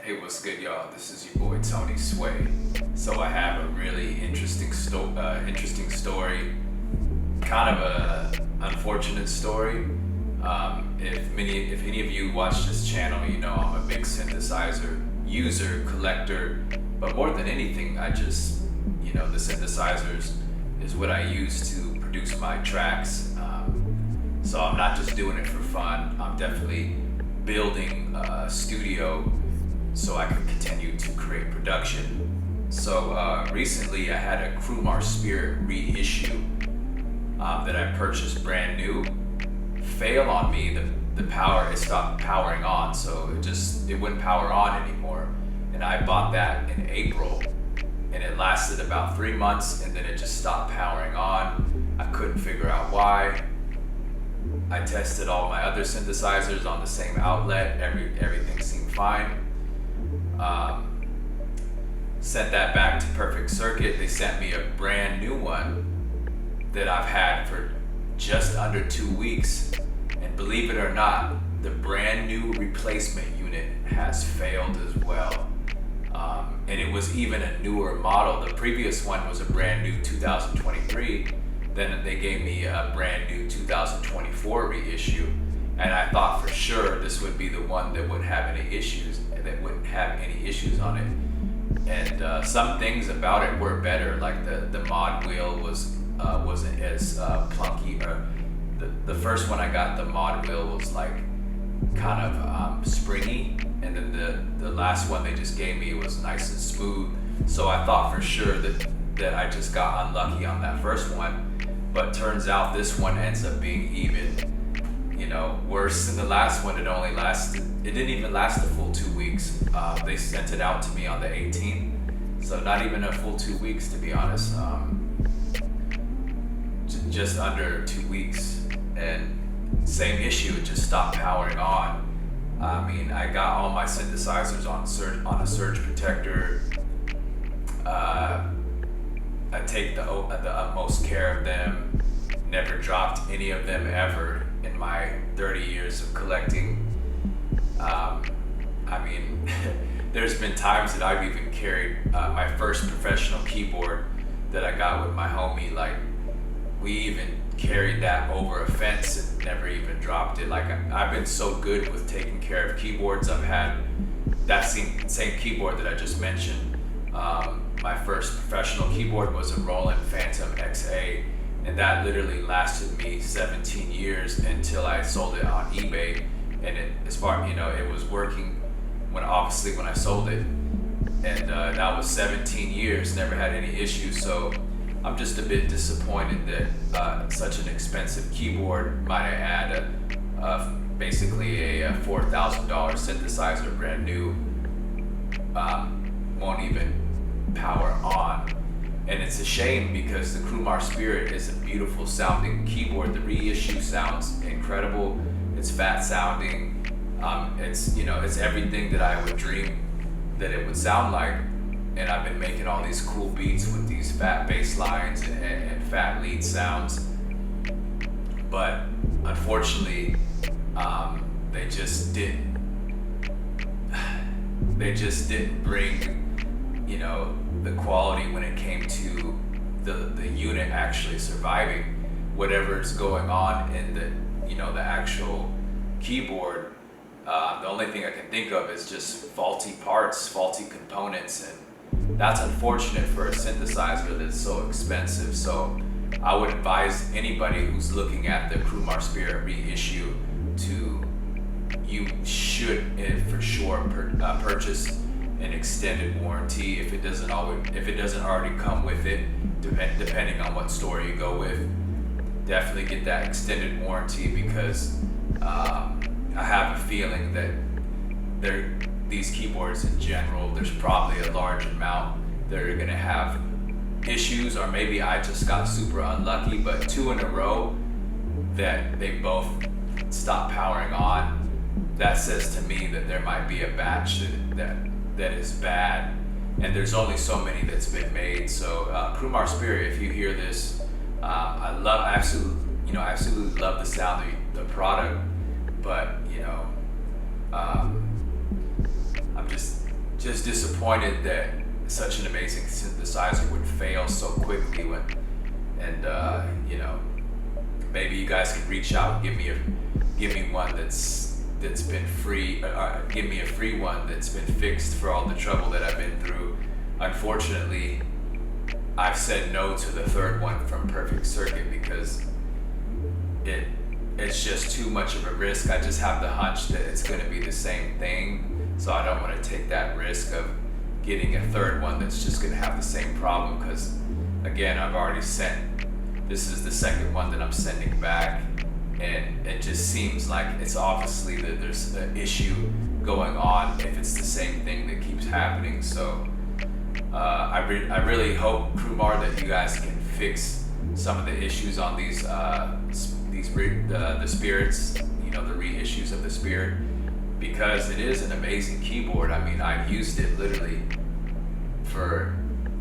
Hey, what's good, y'all? This is your boy Tony Sway. So I have a really interesting story, kind of a unfortunate story. If any of you watch this channel, you know I'm a big synthesizer user, collector. But more than anything, the synthesizers is what I use to produce my tracks. So I'm not just doing it for fun. I'm definitely building a studio so I can continue to create production. So recently I had a Crumar Spirit reissue that I purchased brand new fail on me. It stopped powering on, so it wouldn't power on anymore. And I bought that in April, and it lasted about 3 months, and then it just stopped powering on. I couldn't figure out why. I tested all my other synthesizers on the same outlet. Everything seemed fine. Sent that back to Perfect Circuit. They sent me a brand new one that I've had for just under 2 weeks. And believe it or not, the brand new replacement unit has failed as well. And it was even a newer model. The previous one was a brand new 2023. Then they gave me a brand new 2024 reissue. And I thought for sure this would be the one that wouldn't have any issues on it. And some things about it were better, like the mod wheel wasn't as plunky. Or the first one I got, the mod wheel was like kind of springy, and then the last one they just gave me was nice and smooth. So I thought for sure that I just got unlucky on that first one. But turns out this one ends up being even, worse than the last one. It didn't even last a full 2 weeks. They sent it out to me on the 18th, so not even a full 2 weeks, to be honest. Just under 2 weeks, and same issue. It just stopped powering on. I mean, I got all my synthesizers on a surge protector. I take the utmost care of them. Never dropped any of them ever in my 30 years of collecting. There's been times that I've even carried my first professional keyboard that I got with my homie. Like, we even carried that over a fence and never even dropped it. Like, I've been so good with taking care of keyboards. I've had that same keyboard that I just mentioned. My first professional keyboard was a Roland Phantom XA, and that literally lasted me 17 years until I sold it on eBay. And it was working when I sold it, and that was 17 years, never had any issues. So I'm just a bit disappointed that such an expensive keyboard, might I add, basically a $4,000 synthesizer, brand new, won't even power on. And it's a shame, because the Crumar Spirit is a beautiful sounding keyboard. The reissue sounds incredible. It's fat sounding. It's everything that I would dream that it would sound like. And I've been making all these cool beats with these fat bass lines and fat lead sounds. But unfortunately, they just didn't bring, the quality when it came to the unit actually surviving whatever's going on in the actual keyboard. The only thing I can think of is just faulty parts, faulty components, and that's unfortunate for a synthesizer that's so expensive. So I would advise anybody who's looking at the Crumar Spirit reissue you should for sure purchase an extended warranty if it doesn't already come with it, depending on what store you go with. Definitely get that extended warranty, because I have a feeling that these keyboards in general, there's probably a large amount that are going to have issues, or maybe I just got super unlucky. But 2 in a row that they both stopped powering on, that says to me that there might be a batch that is bad, and there's only so many that's been made. So Crumar Spirit, if you hear this, I absolutely love the sound of the product, but I'm just just disappointed that such an amazing synthesizer would fail so quickly and you know, maybe you guys can reach out and give me one that's been free, give me a free one that's been fixed for all the trouble that I've been through. Unfortunately, I've said no to the third one from Perfect Circuit because it's just too much of a risk. I just have the hunch that it's going to be the same thing, so I don't want to take that risk of getting a third one that's just going to have the same problem, because again, I've already sent, this is the second one that I'm sending back, and it just seems like it's obviously that there's an issue going on if it's the same thing that keeps happening. So I really hope, Crumar, that you guys can fix some of the issues on the spirits, you know, the reissues of the Spirit, because it is an amazing keyboard. I mean, I've used it literally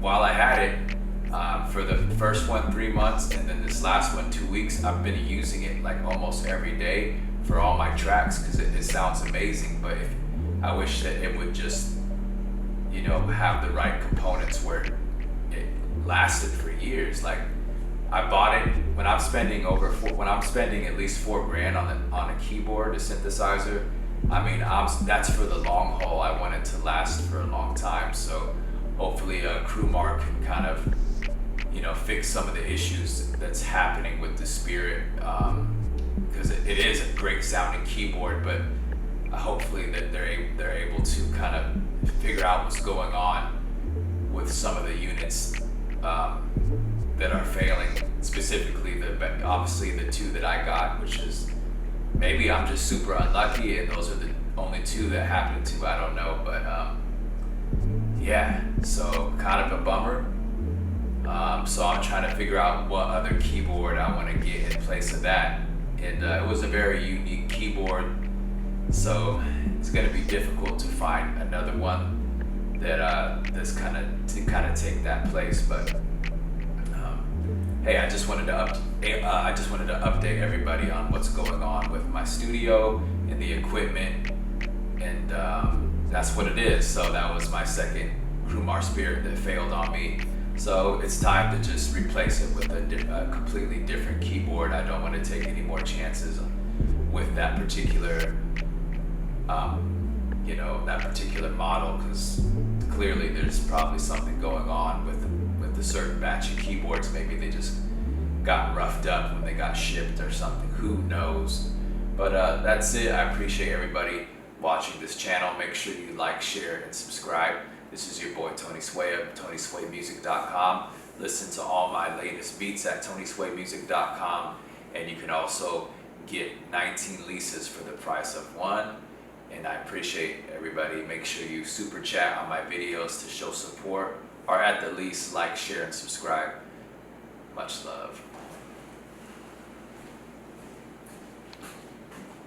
while I had it, for the first one 3 months, and then this last one 2 weeks. I've been using it like almost every day for all my tracks because it sounds amazing. But I wish that it would just, you know, have the right components where it lasted for years. Like, I bought it when I'm spending at least $4,000 on a keyboard, a synthesizer. I mean, that's for the long haul. I want it to last for a long time. So hopefully, Crumar can kind of, you know, fix some of the issues that's happening with the Spirit, because it is a great sounding keyboard, but hopefully that they're able to kind of figure out what's going on with some of the units that are failing, specifically obviously the two that I got, which is, maybe I'm just super unlucky and those are the only two that happened to, I don't know, but yeah, so kind of a bummer. So I'm trying to figure out what other keyboard I want to get in place of that, and it was a very unique keyboard, so it's going to be difficult to find another one that's kind of take that place. But hey, I just wanted to update everybody on what's going on with my studio and the equipment, and that's what it is. So that was my second Crumar Spirit that failed on me. So it's time to just replace it with a completely different keyboard. I don't want to take any more chances with that particular, you know, that particular model, because clearly there's probably something going on with a certain batch of keyboards. Maybe they just got roughed up when they got shipped or something. Who knows? But that's it. I appreciate everybody watching this channel. Make sure you like, share, and subscribe. This is your boy Tony Sway of TonySwayMusic.com. Listen to all my latest beats at TonySwayMusic.com, and you can also get 19 leases for the price of one. And I appreciate everybody. Make sure you super chat on my videos to show support, or at the least like, share, and subscribe. Much love.